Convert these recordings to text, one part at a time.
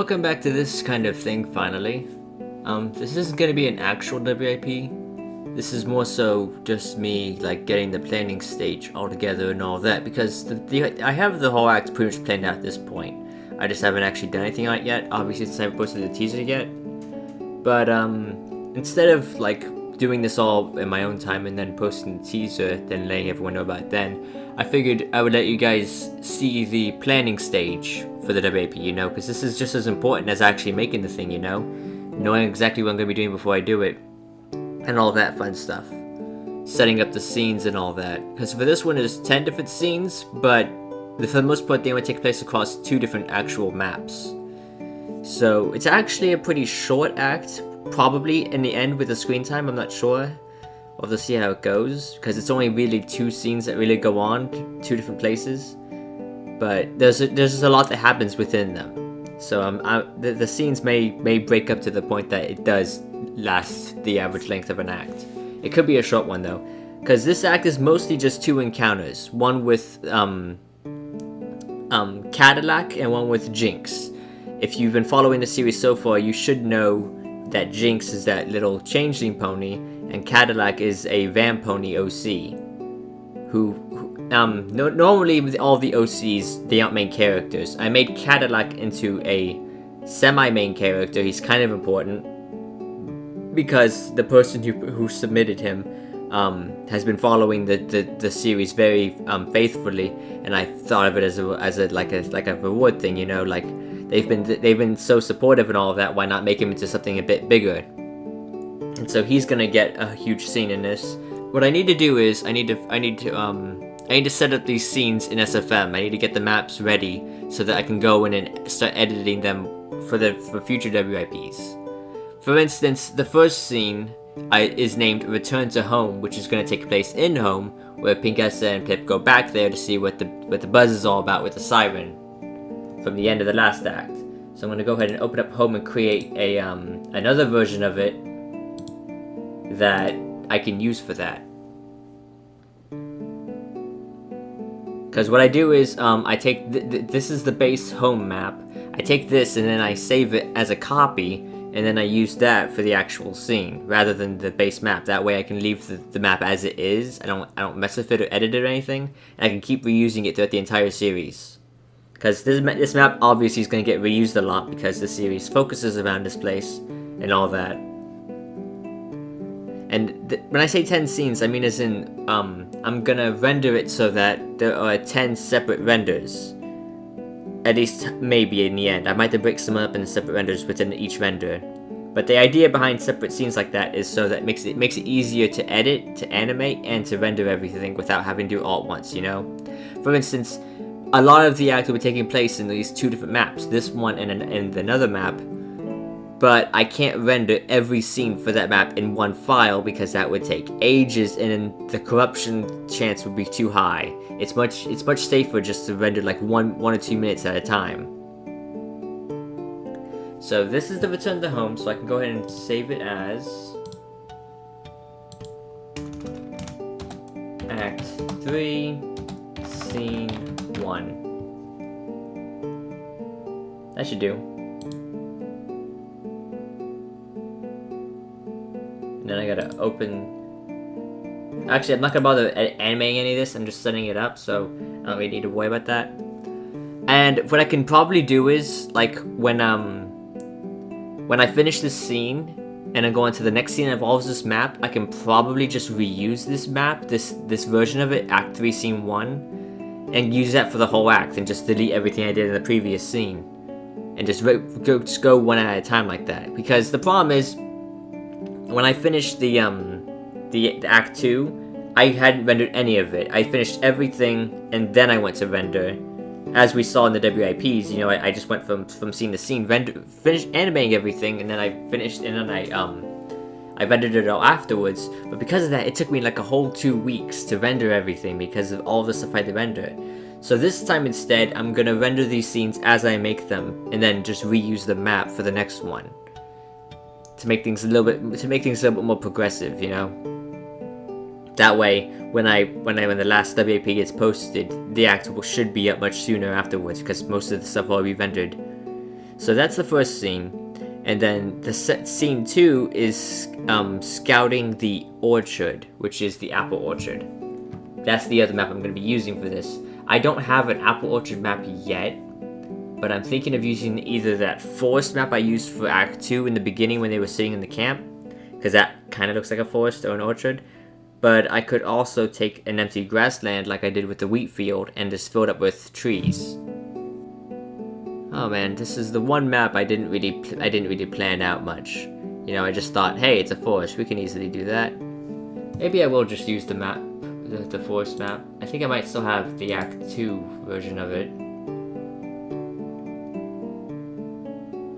welcome back to this kind of thing finally. This isn't gonna be an actual WIP. This is more so just me like getting the planning stage all together and all that, because I have the whole act pretty much planned out at this point. I just haven't actually done anything on it yet, obviously, since I haven't posted the teaser yet. But instead of like doing this all in my own time and then posting the teaser, then letting everyone know about it then, I figured I would let you guys see the planning stage for the WIP, because this is just as important as actually making the thing, knowing exactly what I'm going to be doing before I do it, and all that fun stuff. Setting up the scenes and all that. Because for this one, there's 10 different scenes, but for the most part, they only take place across 2 different actual maps. So it's actually a pretty short act, probably in the end with the screen time, I'm not sure. We'll have to see how it goes, because it's only really 2 scenes that really go on, 2 different places. But there's a lot that happens within them. So the scenes may break up to the point that it does last the average length of an act. It could be a short one though, because this act is mostly just 2 encounters. One with Cadillac and one with Jinx. If you've been following the series so far, you should know that Jinx is that little changeling pony, and Cadillac is a van pony OC. Normally with all the OCs, they aren't main characters. I made Cadillac into a semi-main character. He's kind of important because the person who submitted him has been following the series very faithfully, and I thought of it as a reward thing. Like they've been so supportive and all of that. Why not make him into something a bit bigger? And so he's gonna get a huge scene in this. What I need to do is I need to set up these scenes in SFM. I need to get the maps ready so that I can go in and start editing them for future WIPs. For instance, the first scene is named Return to Home, which is going to take place in Home, where Pinkessa and Pip go back there to see what the buzz is all about with the siren from the end of the last act. So I'm going to go ahead and open up Home and create a another version of it that I can use for that. Because what I do is, I take this is the base Home map. I take this and then I save it as a copy, and then I use that for the actual scene rather than the base map. That way I can leave the map as it is. I don't mess with it or edit it or anything, and I can keep reusing it throughout the entire series. Because this map obviously is going to get reused a lot because the series focuses around this place and all that. And when I say 10 scenes, I mean as in, I'm gonna render it so that there are 10 separate renders. At least, maybe in the end. I might have to break some up into separate renders within each render. But the idea behind separate scenes like that is so that it makes it easier to edit, to animate, and to render everything without having to do it all at once, For instance, a lot of the act will be taking place in these 2 different maps. This one and another map. But I can't render every scene for that map in one file because that would take ages and the corruption chance would be too high. It's much safer just to render like one or 2 minutes at a time. So this is the Return to Home, so I can go ahead and save it as Act 3, Scene 1. That should do. And then I gotta open... Actually, I'm not gonna bother animating any of this, I'm just setting it up, so I don't really need to worry about that. And what I can probably do is, like, when I finish this scene, and I go on to the next scene that involves this map, I can probably just reuse this map, this version of it, Act 3, Scene 1, and use that for the whole act, and just delete everything I did in the previous scene. And just go one at a time like that. Because the problem is, when I finished the Act 2, I hadn't rendered any of it. I finished everything, and then I went to render. As we saw in the WIPs, I just went from scene to scene, finished animating everything, and then I finished, and then I rendered it all afterwards. But because of that, it took me like a whole 2 weeks to render everything because of all the stuff I had to render. So this time instead, I'm gonna render these scenes as I make them, and then just reuse the map for the next one. To make things a little bit more progressive, That way, when the last WIP gets posted, the act should be up much sooner afterwards because most of the stuff will be rendered. So that's the first scene. And then the scene 2 is scouting the orchard, which is the apple orchard. That's the other map I'm going to be using for this. I don't have an apple orchard map yet, but I'm thinking of using either that forest map I used for Act 2 in the beginning when they were sitting in the camp, because that kind of looks like a forest or an orchard. But I could also take an empty grassland like I did with the wheat field and just fill it up with trees. Oh man, this is the one map I didn't really plan out much. You know, I just thought, hey, it's a forest, we can easily do that. Maybe I will just use the map, the forest map. I think I might still have the Act 2 version of it.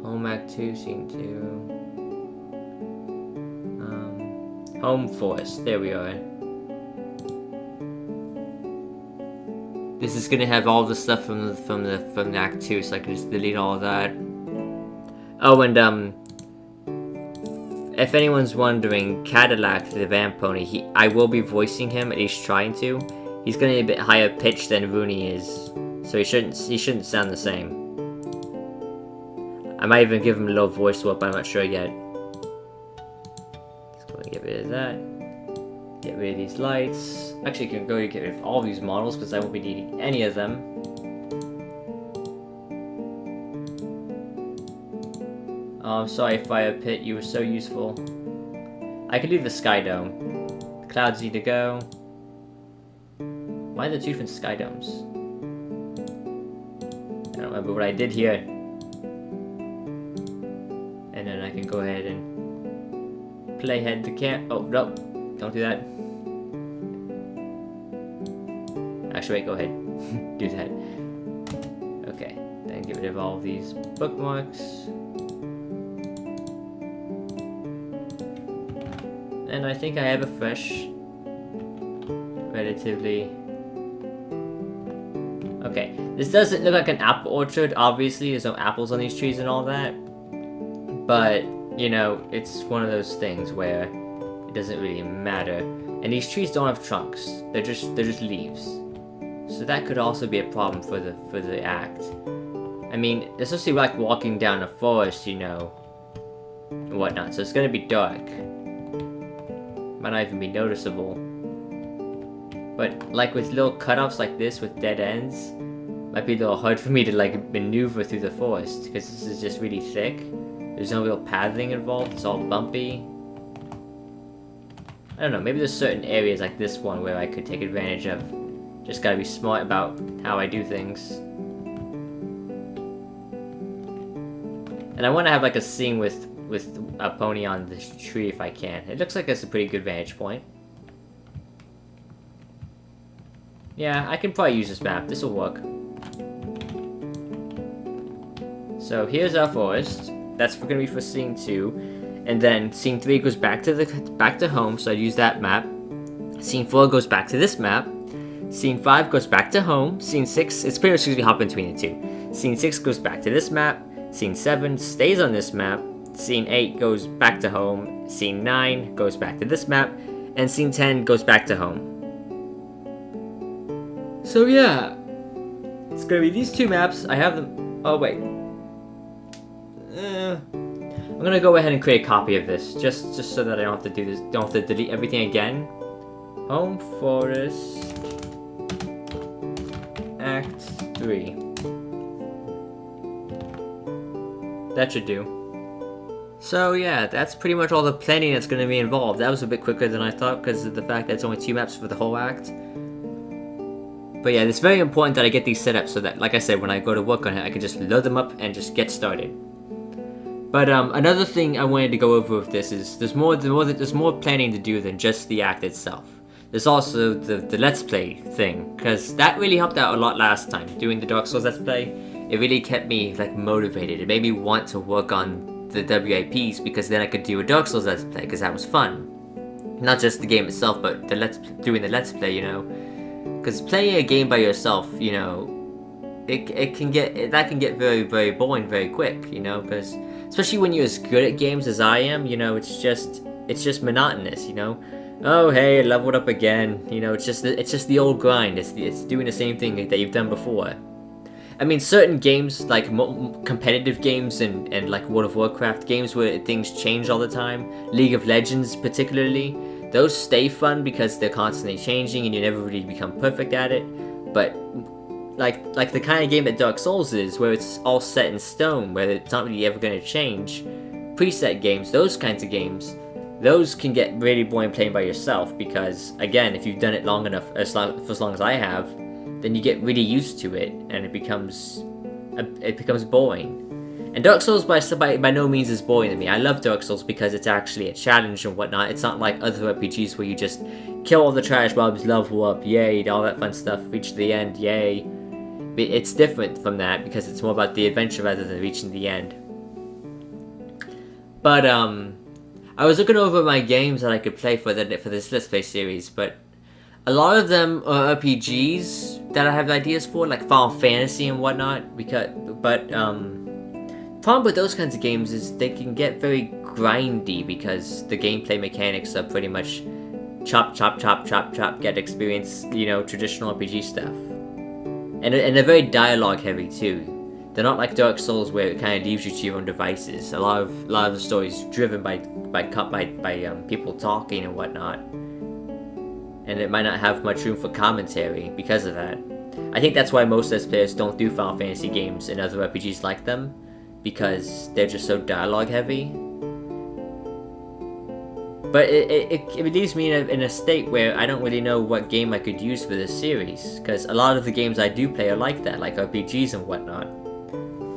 Home Act 2, Scene 2. Home Forest, there we are. This is gonna have all the stuff from the Act 2, so I can just delete all of that. Oh, and if anyone's wondering, Cadillac, the van pony, I will be voicing him, at least trying to. He's gonna be a bit higher pitched than Rooney is, so he shouldn't sound the same. I might even give him a little voice swap, I'm not sure yet. Let's go and get rid of that. Get rid of these lights. Actually, you can go and get rid of all these models because I won't be needing any of them. Oh, I'm sorry, Fire Pit. You were so useful. I could leave the Sky Dome. The clouds need to go. Why are there two different Sky Domes? I don't remember what I did here. And then I can go ahead and playhead the camp. Oh, no. Don't do that. Actually, wait, go ahead. Do that. Okay, then get rid of all these bookmarks. And I think I have a fresh, relatively... Okay, this doesn't look like an apple orchard, obviously, there's no apples on these trees and all that. But, you know, it's one of those things where it doesn't really matter. And these trees don't have trunks, they're just leaves. So that could also be a problem for the act. I mean, especially like walking down a forest, you know, and whatnot, so it's gonna be dark. Might not even be noticeable. But like with little cutoffs like this with dead ends, might be a little hard for me to like maneuver through the forest because this is just really thick. There's no real pathing involved, it's all bumpy. I don't know, maybe there's certain areas like this one where I could take advantage of. Just gotta be smart about how I do things. And I want to have like a scene with a pony on this tree if I can. It looks like that's a pretty good vantage point. Yeah, I can probably use this map. This will work. So here's our forest. That's gonna be for scene 2, and then scene 3 goes back to home. So I'd use that map. Scene 4 goes back to this map. Scene 5 goes back to home. Scene 6, it's pretty much going to hop between the two. Scene 6 goes back to this map. Scene 7 stays on this map. Scene 8 goes back to home. Scene 9 goes back to this map. And Scene 10 goes back to home. So yeah, it's going to be these two maps. I have them. Oh wait. I'm going to go ahead and create a copy of this. Just so that I don't have to do this. Don't have to delete everything again. Home Forest. Act 3. That should do. So yeah, that's pretty much all the planning that's going to be involved. That was a bit quicker than I thought because of the fact that it's only 2 maps for the whole act. But yeah, it's very important that I get these set up so that, like I said, when I go to work on it, I can just load them up and just get started. But another thing I wanted to go over with this is there's more planning to do than just the act itself. There's also the Let's Play thing, because that really helped out a lot last time. Doing the Dark Souls Let's Play, it really kept me like motivated. It made me want to work on the WIPs, because then I could do a Dark Souls Let's Play, because that was fun. Not just the game itself, but doing the Let's Play, you know. Because playing a game by yourself, you know, that can get very, very boring very quick, you know, because especially when you're as good at games as I am, you know, it's just monotonous, you know. Oh hey, leveled up again. You know, it's just the old grind. It's doing the same thing that you've done before. I mean, certain games, like competitive games and like World of Warcraft games where things change all the time, League of Legends particularly, those stay fun because they're constantly changing and you never really become perfect at it. But like the kind of game that Dark Souls is, where it's all set in stone, where it's not really ever going to change, preset games, those kinds of games, those can get really boring playing by yourself because, again, if you've done it long enough, for as long as I have, then you get really used to it and it becomes boring. And Dark Souls by no means is boring to me. I love Dark Souls because it's actually a challenge and whatnot. It's not like other RPGs where you just kill all the trash mobs, level up, yay, all that fun stuff, reach the end, yay. It's different from that because it's more about the adventure rather than reaching the end. But I was looking over my games that I could play for this Let's Play series, but a lot of them are RPGs that I have ideas for, like Final Fantasy and whatnot. Problem with those kinds of games is they can get very grindy because the gameplay mechanics are pretty much chop, chop, chop, chop, chop, get experience, traditional RPG stuff. And they're very dialogue heavy too. They're not like Dark Souls where it kind of leaves you to your own devices. A lot of the stories driven by people talking and whatnot. And it might not have much room for commentary because of that. I think that's why most Let's Players don't do Final Fantasy games and other RPGs like them, because they're just so dialogue heavy. But it leaves me in a state where I don't really know what game I could use for this series, because a lot of the games I do play are like that, like RPGs and whatnot.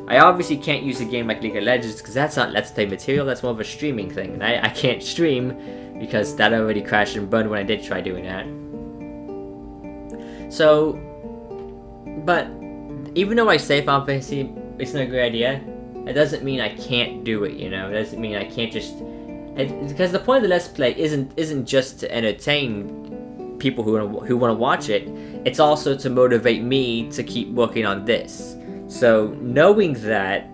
I obviously can't use a game like League of Legends because that's not Let's Play material, that's more of a streaming thing, and I can't stream because that already crashed and burned when I did try doing that. So, but even though I say Final Fantasy it's not a good idea, it doesn't mean I can't do it, It doesn't mean I can't just... Because the point of the Let's Play isn't just to entertain people who want to watch it, it's also to motivate me to keep working on this. So, knowing that,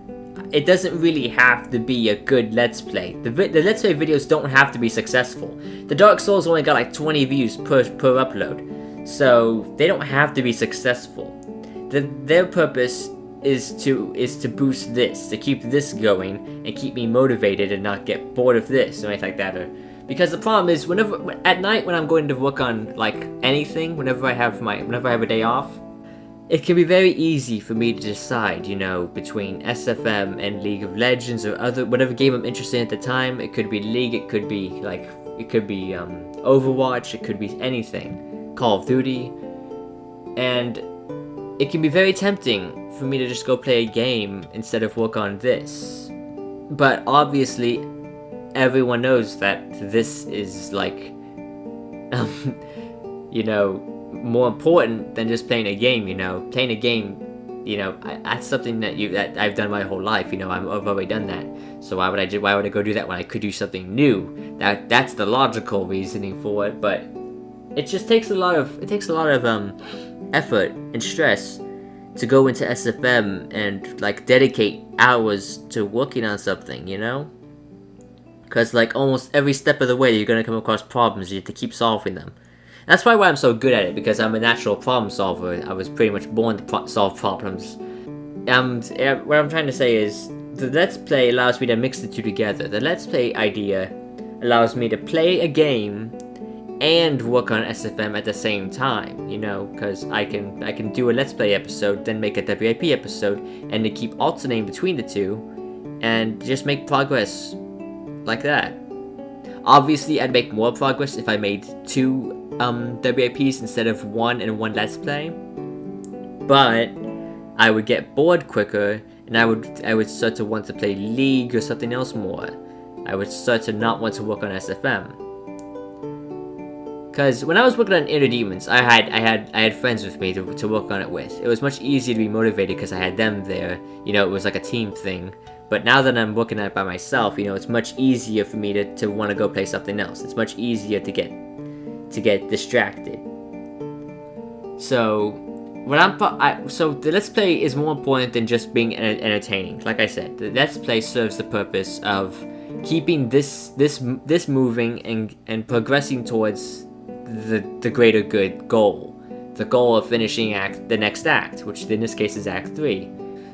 it doesn't really have to be a good Let's Play. The Let's Play videos don't have to be successful. The Dark Souls only got like 20 views per upload, so they don't have to be successful. Their purpose is to boost this, to keep this going, and keep me motivated and not get bored of this or anything like that. Because the problem is, at night when I'm going to work on like anything, whenever I have a day off, it can be very easy for me to decide, between SFM and League of Legends or whatever game I'm interested in at the time. It could be League, it could be Overwatch, it could be anything, Call of Duty, and it can be very tempting for me to just go play a game instead of work on this. But obviously, everyone knows that this is like, more important than just playing a game, Playing a game, that's something that I've done my whole life, I've already done that. So why would I go do that when I could do something new? That's the logical reasoning for it, but it just takes a lot of effort and stress to go into SFM and like dedicate hours to working on something, Because like almost every step of the way you're gonna come across problems, you have to keep solving them. That's probably why I'm so good at it, because I'm a natural problem solver. I was pretty much born to solve problems. What I'm trying to say is, the Let's Play allows me to mix the two together. The Let's Play idea allows me to play a game and work on SFM at the same time, because I can do a Let's Play episode, then make a WIP episode, and to keep alternating between the two, and just make progress like that. Obviously, I'd make more progress if I made 2 WIPs instead of 1 and 1 Let's Play, but I would get bored quicker, and I would start to want to play League or something else more. I would start to not want to work on SFM. Because when I was working on Inner Demons, I had friends with me to work on it with. It was much easier to be motivated because I had them there. It was like a team thing. But now that I'm working on it by myself, it's much easier for me to want to go play something else. It's much easier to get distracted. So so the Let's Play is more important than just being entertaining. Like I said, the Let's Play serves the purpose of keeping this moving and progressing towards the greater good goal the goal of finishing the next act, which in this case is Act 3.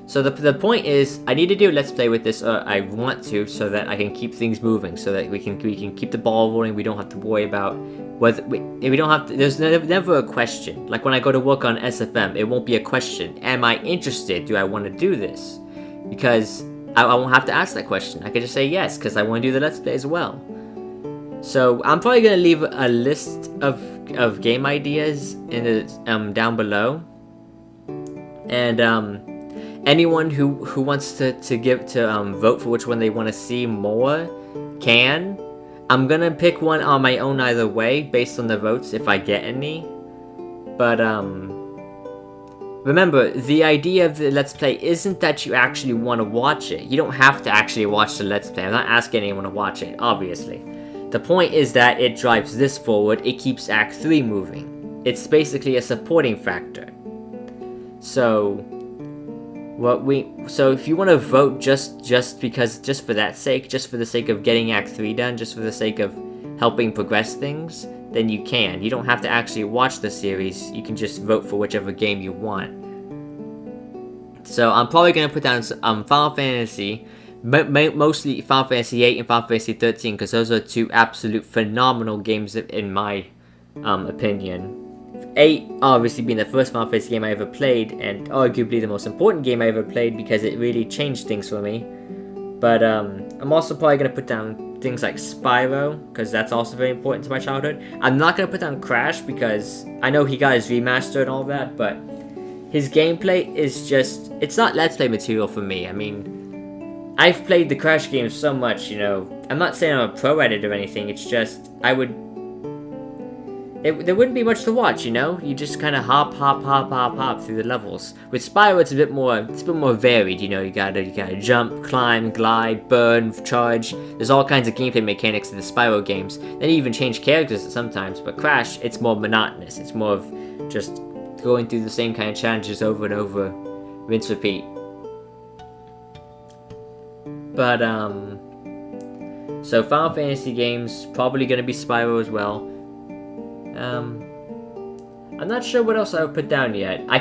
So the point is, I need to do a Let's Play with this, or I want to, so that I can keep things moving, so that we can keep the ball rolling. We don't have to worry about whether we don't have to. There's never a question. Like when I go to work on SFM, it won't be a question. Am I interested? Do I want to do this? Because I won't have to ask that question. I can just say yes, because I want to do the Let's Play as well. So I'm probably gonna leave a list of game ideas in the down below, and anyone who wants to vote for which one they want to see more can. I'm gonna pick one on my own either way based on the votes if I get any. But remember, the idea of the Let's Play isn't that you actually want to watch it. You don't have to actually watch the Let's Play. I'm not asking anyone to watch it, obviously. The point is that it drives this forward. It keeps Act 3 moving. It's basically a supporting factor. So if you want to vote just for that sake, just for the sake of getting Act 3 done, just for the sake of helping progress things, then you can. You don't have to actually watch the series. You can just vote for whichever game you want. So I'm probably going to put down Final Fantasy, mostly Final Fantasy 8 and Final Fantasy 13, because those are two absolute phenomenal games in my opinion. 8 obviously being the first Final Fantasy game I ever played, and arguably the most important game I ever played because it really changed things for me. But I'm also probably going to put down things like Spyro, because that's also very important to my childhood. I'm not going to put down Crash because I know he got his remaster and all that, but his gameplay is just, it's not Let's Play material for me. I mean, I've played the Crash games so much, you know. I'm not saying I'm a pro at it or anything, it's just, there wouldn't be much to watch, you know? You just kind of hop through the levels. With Spyro, it's a bit more varied, you know? You gotta jump, climb, glide, burn, charge. There's all kinds of gameplay mechanics in the Spyro games. They even change characters sometimes, but Crash, it's more monotonous. It's more of just going through the same kind of challenges over and over, rinse, repeat. But, so Final Fantasy games, probably gonna be Spyro as well. I'm not sure what else I would put down yet. I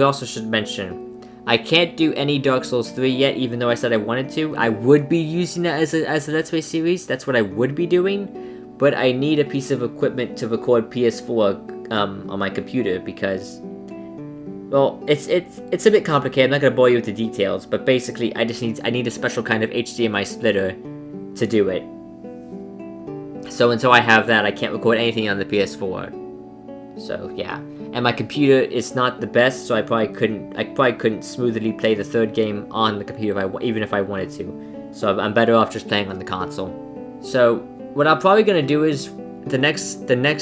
also should mention, I can't do any Dark Souls 3 yet, even though I said I wanted to. I would be using that as a Let's Play series. That's what I would be doing. But I need a piece of equipment to record PS4 on my computer because, well, it's a bit complicated. I'm not gonna bore you with the details, but basically, I need a special kind of HDMI splitter to do it. So until I have that, I can't record anything on the PS4. So yeah, and my computer is not the best, so I probably couldn't smoothly play the third game on the computer even if I wanted to. So I'm better off just playing on the console. So what I'm probably gonna do is the next thing I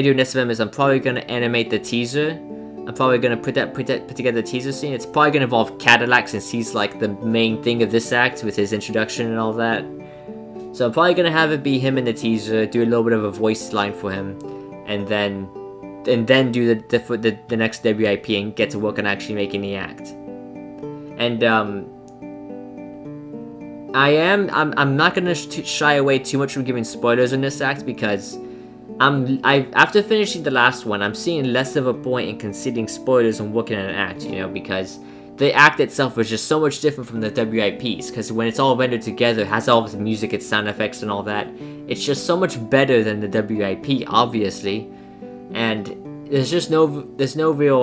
do in SFM is I'm probably gonna animate the teaser. I'm probably gonna put together the teaser scene. It's probably gonna involve Cadillac since he's like the main thing of this act with his introduction and all that. So I'm probably gonna have it be him in the teaser, do a little bit of a voice line for him, and then do the next WIP and get to work on actually making the act. And I'm not gonna shy away too much from giving spoilers in this act because after finishing the last one, I'm seeing less of a point in conceding spoilers and working on an act, you know, because the act itself is just so much different from the WIPs, because when it's all rendered together, it has all of the music, its sound effects and all that, it's just so much better than the WIP, obviously, and there's no real,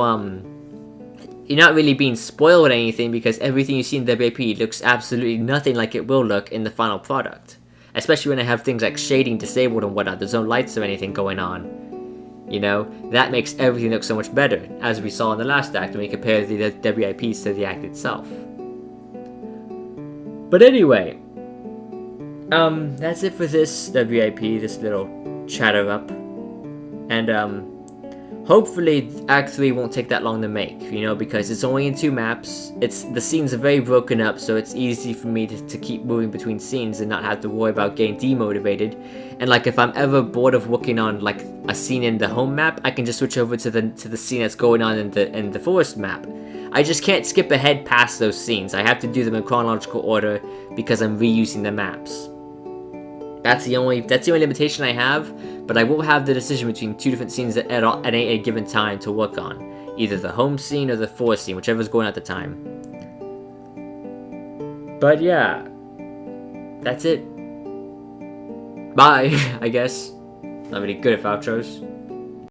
you're not really being spoiled or anything, because everything you see in the WIP looks absolutely nothing like it will look in the final product, especially when I have things like shading disabled and whatnot. There's no lights or anything going on. You know, that makes everything look so much better, as we saw in the last act when we compare the WIPs to the act itself. But anyway, that's it for this WIP, this little chatter up. And hopefully Act 3 won't take that long to make, you know, because it's only in 2 maps. The scenes are very broken up, so it's easy for me to keep moving between scenes and not have to worry about getting demotivated. And like if I'm ever bored of working on like a scene in the home map, I can just switch over to the scene that's going on in the forest map. I just can't skip ahead past those scenes. I have to do them in chronological order because I'm reusing the maps. That's the only limitation I have, but I will have the decision between two different scenes at a given time to work on. Either the home scene or the forest scene, whichever's going at the time. But yeah, that's it. Bye, I guess. Not really good at outros.